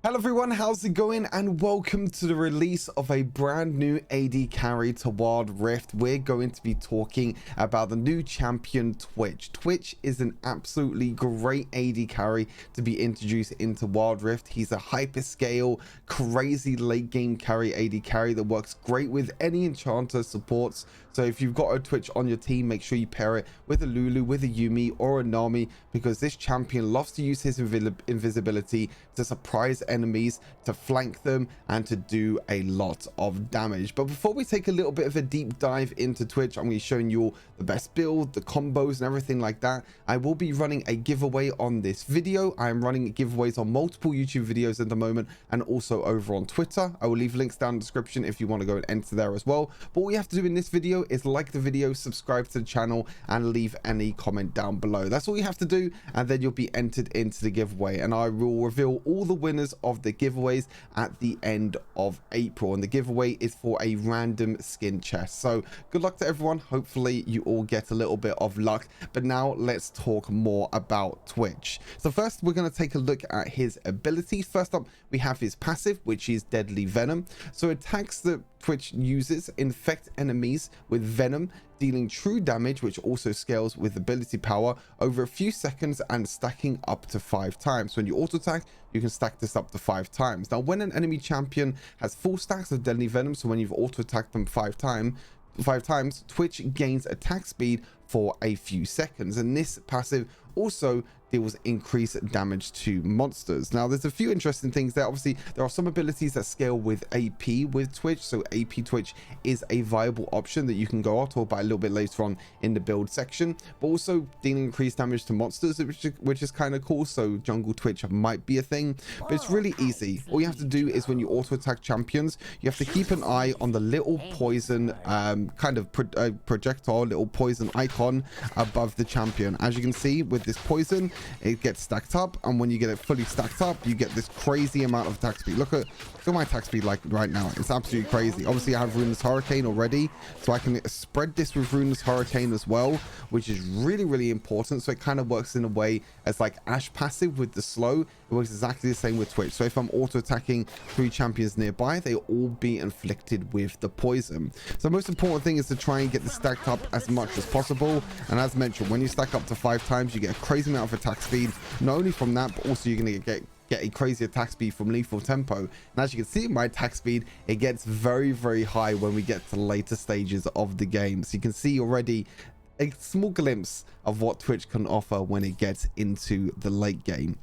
Hello everyone, how's it going? And welcome to the release of a brand new AD carry to Wild Rift. We're going to be talking about the new champion Twitch. Twitch is an absolutely great AD carry to be introduced into Wild Rift. He's a hyperscale, crazy late game carry AD carry that works great with any enchanter supports. So if you've got a Twitch on your team, make sure you pair it with a Lulu, with a Yuumi or a Nami, because this champion loves to use his invisibility to surprise enemies, to flank them, and to do a lot of damage. But before we take a little bit of a deep dive into Twitch, I'm going to be showing you all the best build, the combos and everything like that. I will be running a giveaway on this video. I am running giveaways on multiple YouTube videos at the moment and also over on Twitter. I will leave links down in the description if you want to go and enter there as well. But all you have to do in this video is like the video, subscribe to the channel, and leave any comment down below. That's all you have to do, and then you'll be entered into the giveaway, and I will reveal all the winners of the giveaways at the end of April. And the giveaway is for a random skin chest. So good luck to everyone. Hopefully you all get a little bit of luck. But now let's talk more about Twitch. So first we're going to take a look at his abilities. First up, we have his passive, which is Deadly Venom. So attacks that Twitch uses infect enemies with venom, dealing true damage, which also scales with ability power over a few seconds and stacking up to 5 times. When you auto attack, you can stack this up to 5 times. Now, when an enemy champion has full stacks of Deadly Venom, so when you've auto attacked them 5 times, Twitch gains attack speed for a few seconds, and this passive also deals increased damage to monsters. Now there's a few interesting things there. Obviously there are some abilities that scale with AP with Twitch, so AP Twitch is a viable option that you can go out, talk about a little bit later on in the build section, but also dealing increased damage to monsters, which is kind of cool. So jungle Twitch might be a thing, but it's really easy. All you have to do is when you auto attack champions, you have to keep an eye on the little poison kind of projectile, little poison icon above the champion. As you can see with this poison, it gets stacked up, and when you get it fully stacked up, you get this crazy amount of attack speed. Look at my attack speed like right now. It's absolutely crazy. Obviously I have Runeless Hurricane already, so I can spread this with Runeless Hurricane as well, which is really important. So it kind of works in a way as like Ashe passive with the slow. It works exactly the same with Twitch. So if I'm auto attacking 3 champions nearby, they all be inflicted with the poison. So the most important thing is to try and get this stacked up as much as possible. And as mentioned, when you stack up to 5 times, you get a crazy amount of attack speed, not only from that, but also you're going to get a crazy attack speed from lethal tempo. And as you can see, my attack speed, it gets very high when we get to the later stages of the game. So you can see already a small glimpse of what Twitch can offer when it gets into the late game.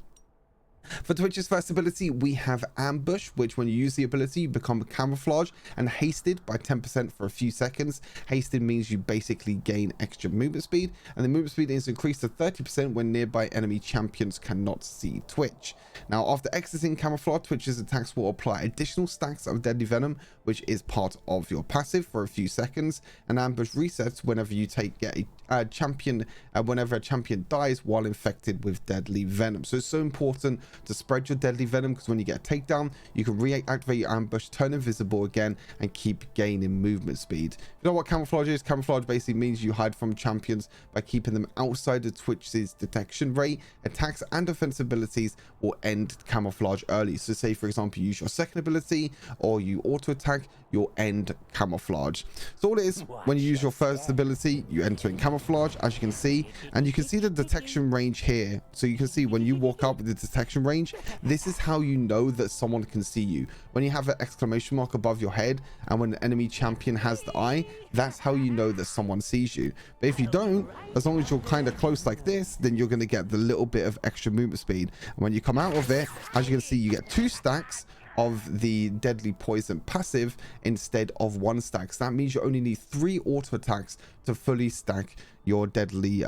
For Twitch's first ability, we have Ambush, which when you use the ability, you become camouflage and hasted by 10% for a few seconds. Hasted means you basically gain extra movement speed, and the movement speed is increased to 30% when nearby enemy champions cannot see Twitch. Now, after exiting camouflage, Twitch's attacks will apply additional stacks of Deadly Venom, which is part of your passive, for a few seconds, and Ambush resets whenever you get a champion, whenever a champion dies while infected with Deadly Venom. So it's so important to spread your Deadly Venom, because when you get a takedown, you can reactivate your ambush, turn invisible again, and keep gaining movement speed. You know what camouflage is? Camouflage basically means you hide from champions by keeping them outside of Twitch's detection rate. Attacks and defense abilities will end camouflage early. So say for example you use your second ability or you auto attack, you'll end camouflage. So all it is, when you use your first ability, you enter in camouflage, as you can see, and you can see the detection range here. So you can see when you walk up with the detection range, this is how you know that someone can see you. When you have an exclamation mark above your head and when the enemy champion has the eye, that's how you know that someone sees you. But if you don't, as long as you're kind of close like this, then you're going to get the little bit of extra movement speed. And when you come out of it, as you can see, you get 2 stacks of the Deadly Poison passive instead of 1 stack. So that means you only need 3 auto attacks to fully stack your deadly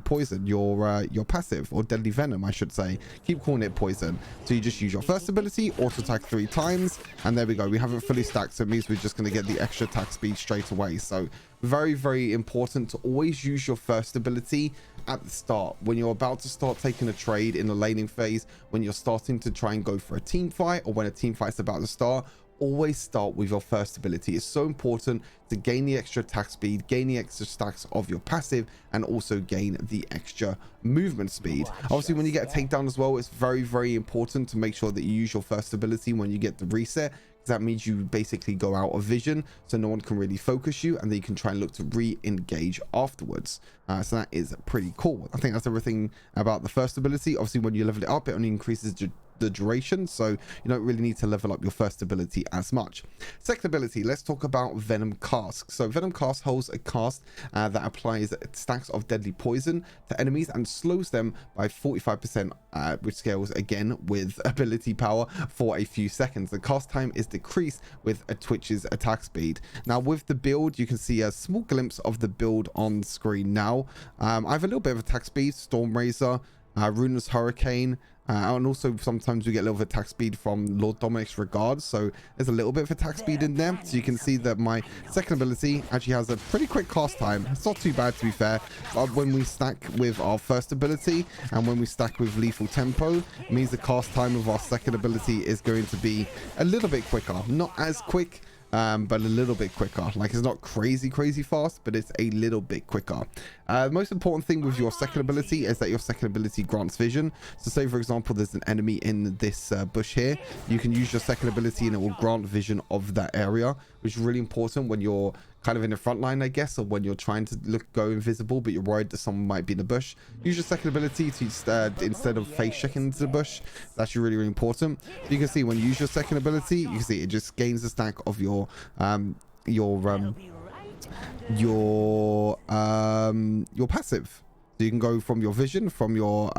poison, your passive, or Deadly Venom, I should say. Keep calling it poison. So you just use your first ability, auto attack 3 times, and there we go. We have it fully stacked, so it means we're just going to get the extra attack speed straight away. So very important to always use your first ability at the start, when you're about to start taking a trade in the laning phase, when you're starting to try and go for a team fight, or when a team fight's about to start. always start with your first ability. It's so important to gain the extra attack speed, gain the extra stacks of your passive, and also gain the extra movement speed. Obviously, when you get a takedown as well, it's very, very important to make sure that you use your first ability when you get the reset. That means you basically go out of vision, so no one can really focus you, and then you can try and look to re-engage afterwards. So that is pretty cool. I think that's everything about the first ability. Obviously, when you level it up, it only increases the duration, so you don't really need to level up your first ability as much. Second ability, let's talk about Venom Cask. So Venom Cask holds a cast that applies stacks of deadly poison to enemies and slows them by 45%, which scales again with ability power for a few seconds. The cast time is decreased with a Twitch's attack speed. Now with the build, you can see a small glimpse of the build on screen now. I have a little bit of attack speed, Storm Razor, Ruinous Hurricane, and also sometimes we get a little bit of attack speed from Lord Dominik's Regards, so there's a little bit of attack speed in there. So you can see that my second ability actually has a pretty quick cast time. It's not too bad, to be fair. When we stack with our first ability and when we stack with Lethal Tempo, it means the cast time of our second ability is going to be a little bit quicker. Not as quick, but a little bit quicker. Like, it's not crazy fast, but it's a little bit quicker. The most important thing with your second ability is that your second ability grants vision. So say for example there's an enemy in this bush here, you can use your second ability and it will grant vision of that area, which is really important when you're kind of in the front line, I guess, or when you're trying to go invisible but you're worried that someone might be in the bush. Use your second ability to instead of face checking into the bush. That's actually really important. So you can see when you use your second ability, you can see it just gains a stack of your passive. So you can go from your vision, from your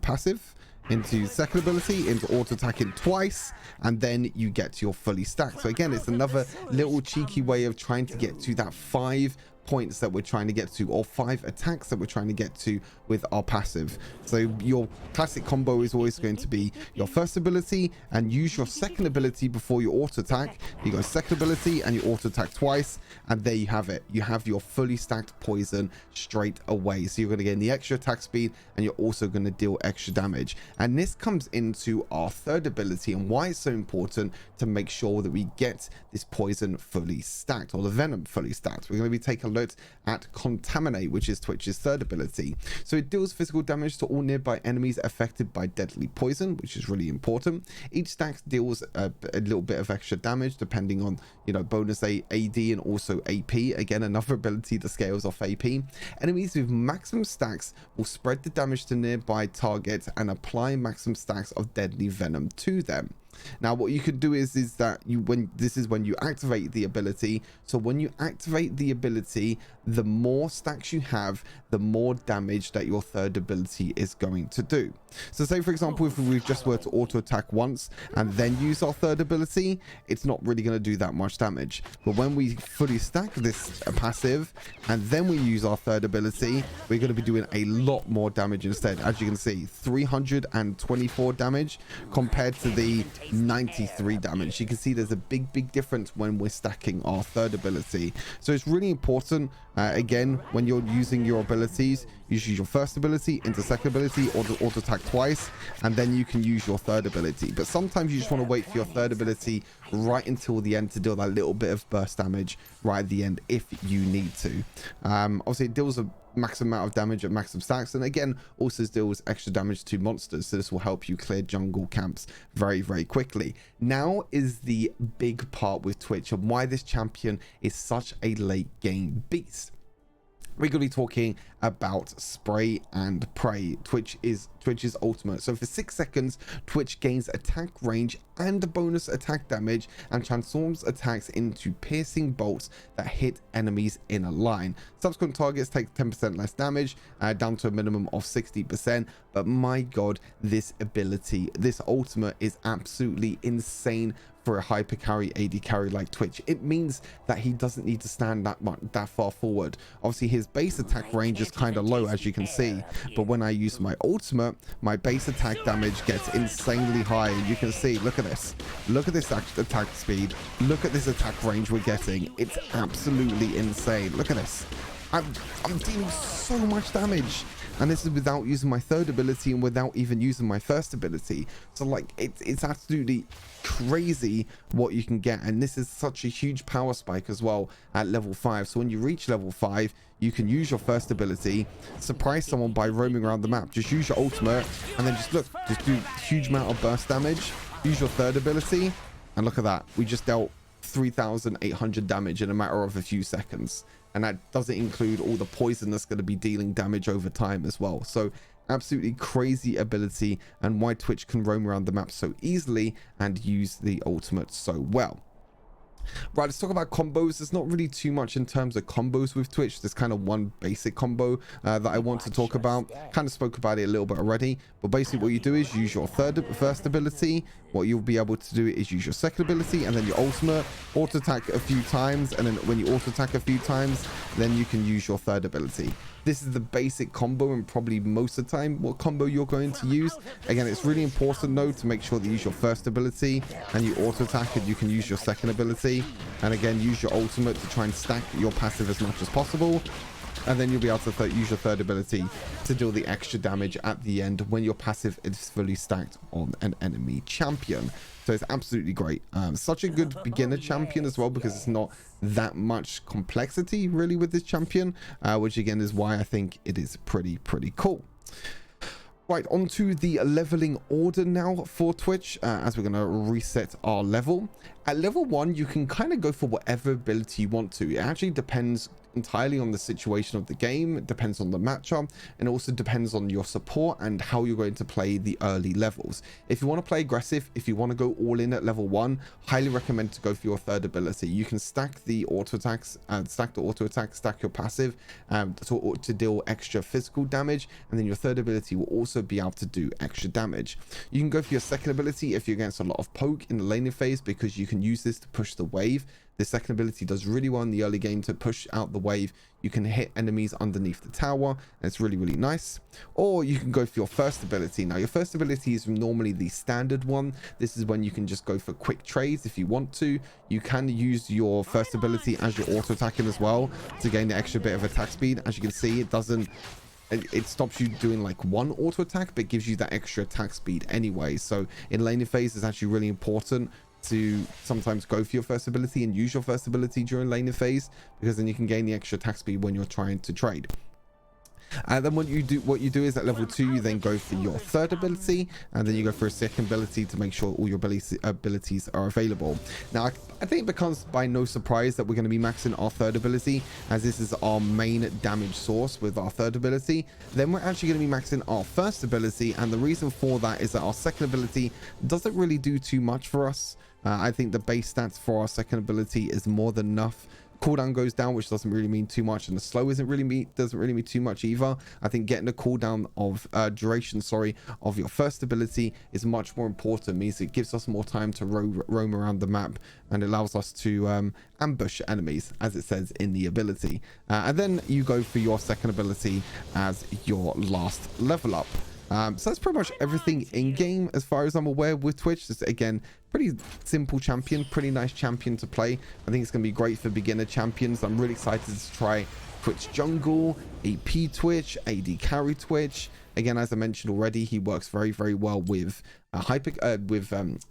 passive into second ability, into auto attacking twice, and then you get to your fully stacked. So again, it's another little cheeky way of trying to get to that 5 points that we're trying to get to, or 5 attacks that we're trying to get to with our passive. So your classic combo is always going to be your first ability and use your second ability before your auto attack. You go second ability and you auto attack twice, and there you have it. You have your fully stacked poison straight away. So you're going to gain the extra attack speed and you're also going to deal extra damage. And this comes into our third ability and why it's so important to make sure that we get this poison fully stacked, or the venom fully stacked. We're going to be taking a look at Contaminate, which is Twitch's third ability. So it deals physical damage to all nearby enemies affected by deadly poison, which is really important. Each stack deals a little bit of extra damage depending on, you know, bonus AD and also AP. Again, another ability that scales off AP. Enemies with maximum stacks will spread the damage to nearby targets and apply maximum stacks of deadly venom to them. Now what you could do is that when you activate the ability. So when you activate the ability, the more stacks you have, the more damage that your third ability is going to do. So say for example, if we just were to auto attack once and then use our third ability, it's not really going to do that much damage. But when we fully stack this passive and then we use our third ability, we're going to be doing a lot more damage instead. As you can see, 324 damage compared to the 93 damage. You can see there's a big difference when we're stacking our third ability. So it's really important, again, when you're using your abilities, you use your first ability into second ability or the auto attack twice, and then you can use your third ability. But sometimes you just want to wait for your third ability right until the end to deal that little bit of burst damage right at the end if you need to. Obviously it deals a maximum amount of damage at maximum stacks, and again also deals extra damage to monsters, so this will help you clear jungle camps very quickly. Now is the big part with Twitch and why this champion is such a late game beast. We're going to be talking about Spray and Pray, Twitch's ultimate. So for 6 seconds, Twitch gains attack range and bonus attack damage and transforms attacks into piercing bolts that hit enemies in a line. Subsequent targets take 10% less damage, down to a minimum of 60%. But my god, this ability, this ultimate is absolutely insane for a hyper carry AD carry like Twitch. It means that he doesn't need to stand that far forward. Obviously his base attack range is kind of low, as you can see, but when I use my ultimate, my base attack damage gets insanely high. You can see, look at this attack speed, look at this attack range we're getting. It's absolutely insane. Look at this. I'm dealing so much damage. and this is without using my third ability and without even using my first ability. So like it's absolutely crazy what you can get, and this is such a huge power spike as well at level 5. So when you reach level 5, you can use your first ability, surprise someone by roaming around the map, just use your ultimate, and then just do a huge amount of burst damage, use your third ability, and look at that, we just dealt 3,800 damage in a matter of a few seconds. And that doesn't include all the poison that's going to be dealing damage over time as well. So absolutely crazy ability, and why Twitch can roam around the map so easily and use the ultimate so well. Right, let's talk about combos. There's not really too much in terms of combos with Twitch. There's kind of one basic combo that I want to talk about. Kind of spoke about it a little bit already, but basically what you do is use your first ability. What you'll be able to do is use your second ability and then your ultimate, auto attack a few times, and then when you auto attack a few times, then you can use your third ability. This is the basic combo, and probably most of the time what combo you're going to use. Again, it's really important though to make sure that you use your first ability and you auto attack, and you can use your second ability, and again use your ultimate to try and stack your passive as much as possible, and then you'll be able to use your third ability to deal the extra damage at the end when your passive is fully stacked on an enemy champion. So it's absolutely great. Such a good beginner champion as well, because it's not that much complexity really with this champion, which again is why I think it is pretty cool. Right, onto the leveling order now for Twitch, as we're going to reset our level. At level 1, you can kind of go for whatever ability you want to. It actually depends entirely on the situation of the game. It depends on the matchup, and it also depends on your support and how you're going to play the early levels. If you want to play aggressive, if you want to go all in at level 1, highly recommend to go for your third ability. You can stack the auto attacks, stack your passive to deal extra physical damage, and then your third ability will also be able to do extra damage. You can go for your second ability if you're against a lot of poke in the laning phase, because you can use this to push the wave. The second ability does really well in the early game to push out the wave. You can hit enemies underneath the tower, and it's really nice. Or you can go for your first ability. Now your first ability is normally the standard one. This is when you can just go for quick trades if you want to. You can use your first ability as your auto attacking as well to gain the extra bit of attack speed. As you can see, it stops you doing like one auto attack, but gives you that extra attack speed anyway. So in laning phase, it's actually really important to sometimes go for your first ability and use your first ability during laning phase, because then you can gain the extra attack speed when you're trying to trade. And then what you do is at level 2, you then go for your third ability, and then you go for a second ability to make sure all your abilities are available. Now I think it becomes by no surprise that we're going to be maxing our third ability, as this is our main damage source with our third ability. Then we're actually going to be maxing our first ability, and the reason for that is that our second ability doesn't really do too much for us. I think the base stats for our second ability is more than enough. Cooldown goes down, which doesn't really mean too much, and the slow doesn't really mean too much either. I think getting a cooldown of duration of your first ability is much more important. It means it gives us more time to roam around the map, and allows us to ambush enemies, as it says in the ability. And then you go for your second ability as your last level up. So that's pretty much everything in game as far as I'm aware with Twitch. Just again, pretty simple champion, pretty nice champion to play. I think it's going to be great for beginner champions. I'm really excited to try Twitch jungle, AP Twitch, AD carry Twitch. Again, as I mentioned already, he works very well with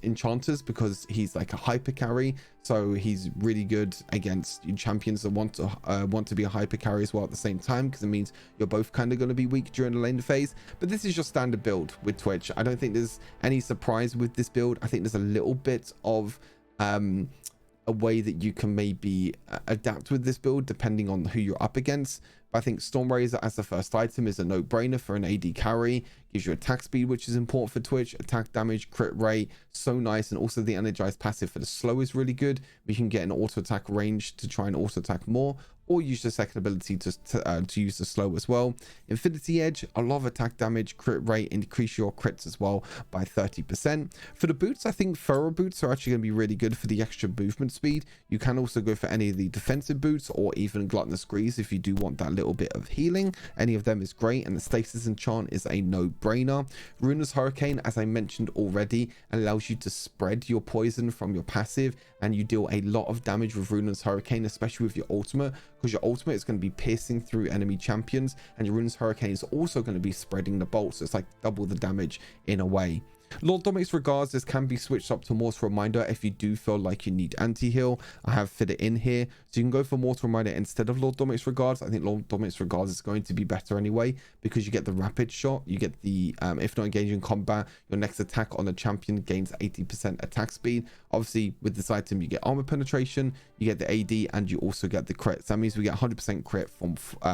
enchanters, because he's like a hyper carry. So he's really good against champions that want to be a hyper carry as well at the same time, because it means you're both kind of going to be weak during the lane phase. But this is your standard build with Twitch. I don't think there's any surprise with this build. I think there's a little bit of a way that you can maybe adapt with this build depending on who you're up against. But I think Stormrazor as the first item is a no-brainer for an AD carry. Gives you attack speed, which is important for Twitch, attack damage, crit rate, so nice. And also the energized passive for the slow is really good. We can get an auto attack range to try and auto attack more, or use the second ability to use the slow as well. Infinity Edge, a lot of attack damage, crit rate, increase your crits as well by 30%. For the boots, I think Thorough boots are actually going to be really good for the extra movement speed. You can also go for any of the defensive boots, or even Gluttonous Grease if you do want that little bit of healing. Any of them is great, and the Stasis Enchant is a no-brainer. Runa's Hurricane, as I mentioned already, allows you to spread your poison from your passive, and you deal a lot of damage with Runa's Hurricane, especially with your ultimate, because your ultimate is going to be piercing through enemy champions, and your Rune's Hurricane is also going to be spreading the bolt, so it's like double the damage in a way. Lord Dominik's Regards, this can be switched up to Mortal Reminder if you do feel like you need anti-heal. I have fit it in here, so you can go for Mortal Reminder instead of Lord Dominik's Regards. I think Lord Dominik's Regards is going to be better anyway, because you get the rapid shot, you get the if not engaging in combat, your next attack on the champion gains 80% attack speed. Obviously with this item you get armor penetration, you get the AD, and you also get the crits. That means we get 100% crit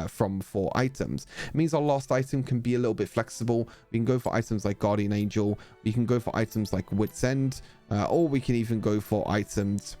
from 4 items. It means our last item can be a little bit flexible. We can go for items like Guardian Angel, we can go for items like Wit's End, or we can even go for items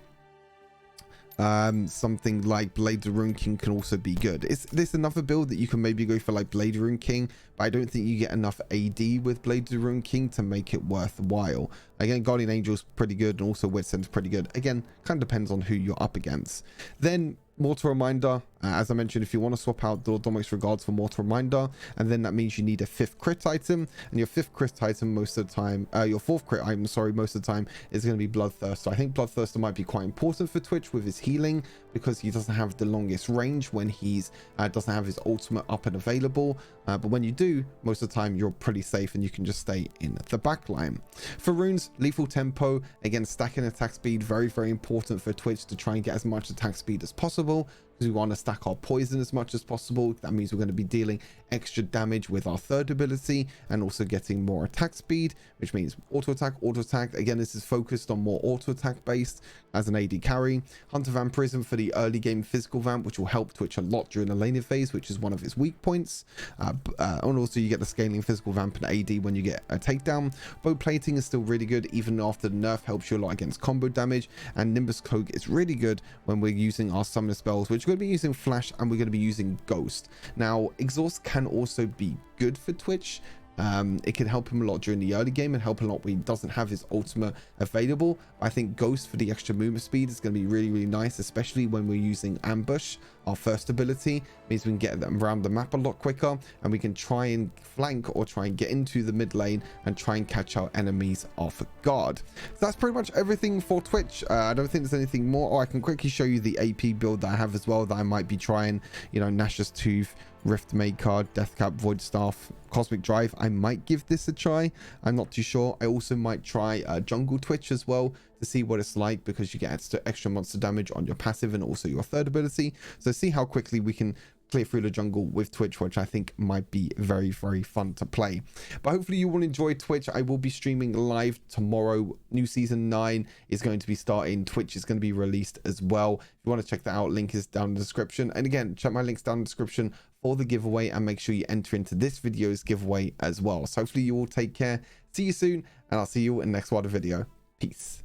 something like Blade of Ruined King can also be good. There's another build that you can maybe go for, like Blade of Ruined King, but I don't think you get enough AD with Blade of Ruined King to make it worthwhile. Again, Guardian Angel's pretty good, and also Wit's End's pretty good. Again, kind of depends on who you're up against. Then Mortal Reminder, as I mentioned, if you want to swap out Lord Dominik's Regards for Mortal Reminder, and then that means you need a 5th crit item, and your 5th crit item most of the time, your 4th crit item, sorry, most of the time is going to be Bloodthirster. I think Bloodthirster might be quite important for Twitch with his healing, because he doesn't have the longest range when he's doesn't have his ultimate up and available, but when you do, most of the time you're pretty safe and you can just stay in the back line. For runes, Lethal Tempo, again, stacking attack speed, very, very important for Twitch to try and get as much attack speed as possible, because we want to stack our poison as much as possible. That means we're going to be dealing extra damage with our 3rd ability and also getting more attack speed, which means auto attack. Again, this is focused on more auto attack based as an AD carry. Hunter Vampirism for the early game physical vamp, which will help Twitch a lot during the laning phase, which is one of its weak points. And also you get the scaling physical vamp and AD when you get a takedown. Bow plating is still really good, even after the nerf, helps you a lot against combo damage. And Nimbus Cloak is really good when we're using our summoner spells, which we're going to be using Flash and we're going to be using Ghost. Now, Exhaust can also be good for Twitch. It can help him a lot during the early game and help a lot when he doesn't have his ultimate available. I think Ghost for the extra movement speed is going to be really, really nice, especially when we're using Ambush. Our 1st ability means we can get them around the map a lot quicker, and we can try and flank or try and get into the mid lane and try and catch our enemies off guard. So that's pretty much everything for Twitch. I don't think there's anything more. Oh, I can quickly show you the AP build that I have as well that I might be trying. You know, Nash's Tooth, Riftmaker, Deathcap, Void Staff, Cosmic Drive. I might give this a try. I'm not too sure. I also might try Jungle Twitch as well to see what it's like, because you get extra monster damage on your passive and also your 3rd ability. So see how quickly we can clear through the jungle with Twitch, which I think might be very, very fun to play. But hopefully you will enjoy Twitch. I will be streaming live tomorrow. New season 9 is going to be starting. Twitch is going to be released as well. If you want to check that out, link is down in the description. And again, check my links down in the description for the giveaway, and make sure you enter into this video's giveaway as well. So hopefully you all take care. See you soon, and I'll see you in the next video. Peace.